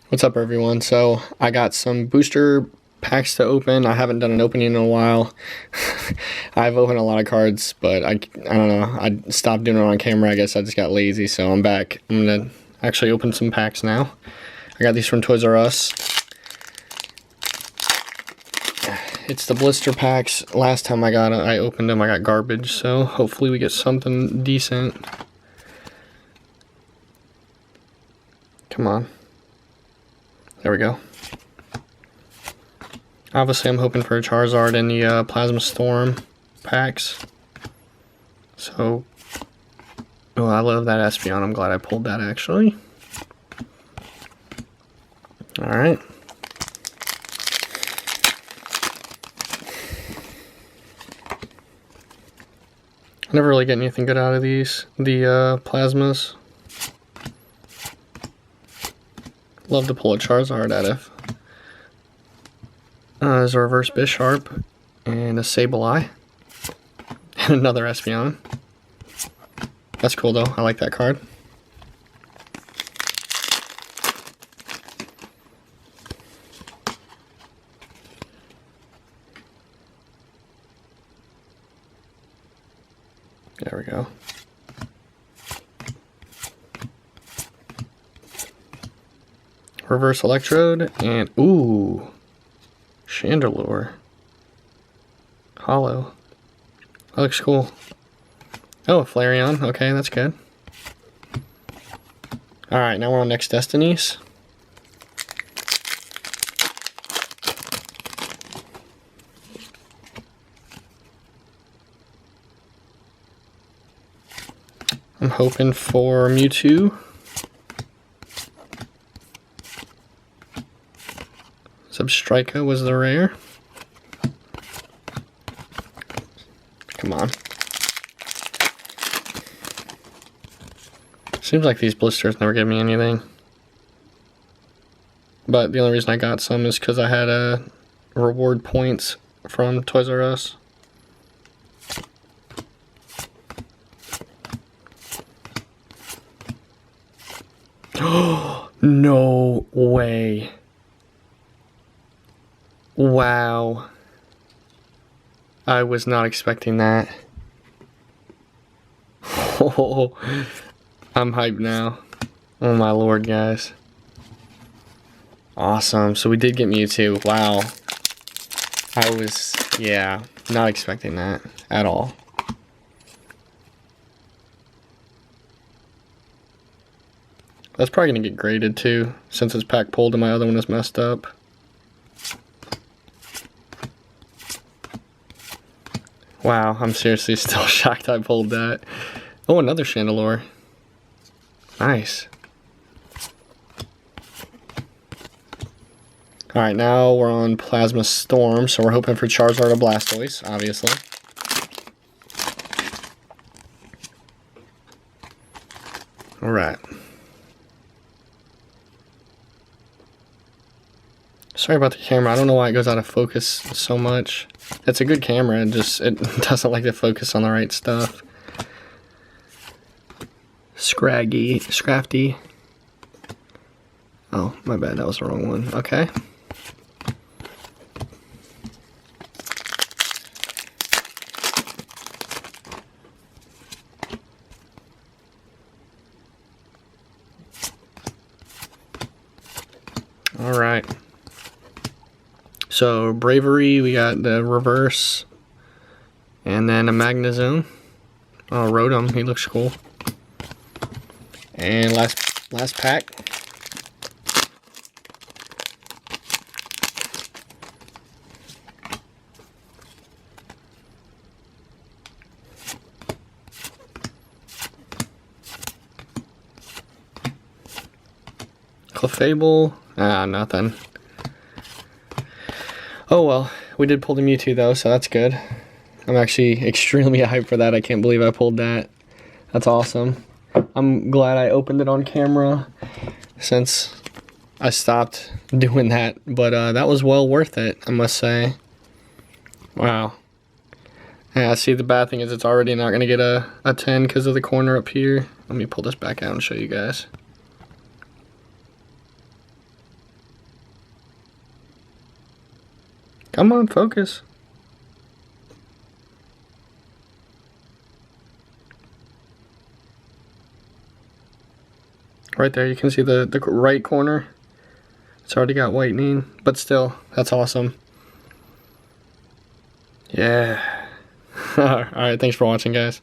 What's up, everyone? So I got some booster packs to open. I haven't done an opening in a while. I've opened a lot of cards, but I don't know. I stopped doing it on camera. I guess I just got lazy, so I'm back. I'm gonna actually open some packs now. I got these from ToysRus. It's the blister packs. Last time I opened them, I got garbage, so hopefully we get something decent. Come on. There we go. Obviously, I'm hoping for a Charizard in the Plasma Storm packs. So, oh, I love that Espeon. I'm glad I pulled that, actually. Alright. I never really get anything good out of these, the Plasmas. Love to pull a Charizard out of. There's a reverse Bisharp and a Sableye and another Espeon. That's cool though. I like that card. There we go. Reverse Electrode and ooh, Chandelure. Hollow. That looks cool. Oh, a Flareon. Okay, that's good. Alright, now we're on Next Destinies. I'm hoping for Mewtwo. Substrika was the rare. Come on. Seems like these blisters never give me anything. But the only reason I got some is because I had reward points from ToysRus. No way. Wow. I was not expecting that. Oh, I'm hyped now. Oh my lord, guys. Awesome. So we did get Mewtwo. Wow. I was, yeah, not expecting that at all. That's probably going to get graded too, since it's pack pulled and my other one is messed up. Wow, I'm seriously still shocked I pulled that. Oh, another Chandelure. Nice. Alright, now we're on Plasma Storm, so we're hoping for Charizard or Blastoise, obviously. Alright. Sorry about the camera, I don't know why it goes out of focus so much. It's a good camera, it doesn't like to focus on the right stuff. Scrafty. Oh, my bad, that was the wrong one. Okay. Alright. So, Bravery, we got the reverse, and then a Magnezone. Oh, Rotom, he looks cool. And last pack. Clefable, nothing. Oh well, we did pull the Mewtwo though, so that's good. I'm actually extremely hyped for that. I can't believe I pulled that. That's awesome. I'm glad I opened it on camera since I stopped doing that, but that was well worth it, I must say. Wow. Yeah, see, the bad thing is it's already not going to get a 10 because of the corner up here. Let me pull this back out and show you guys. Come on, focus. Right there, you can see the right corner. It's already got whitening, but still, that's awesome. Yeah. Alright, thanks for watching, guys.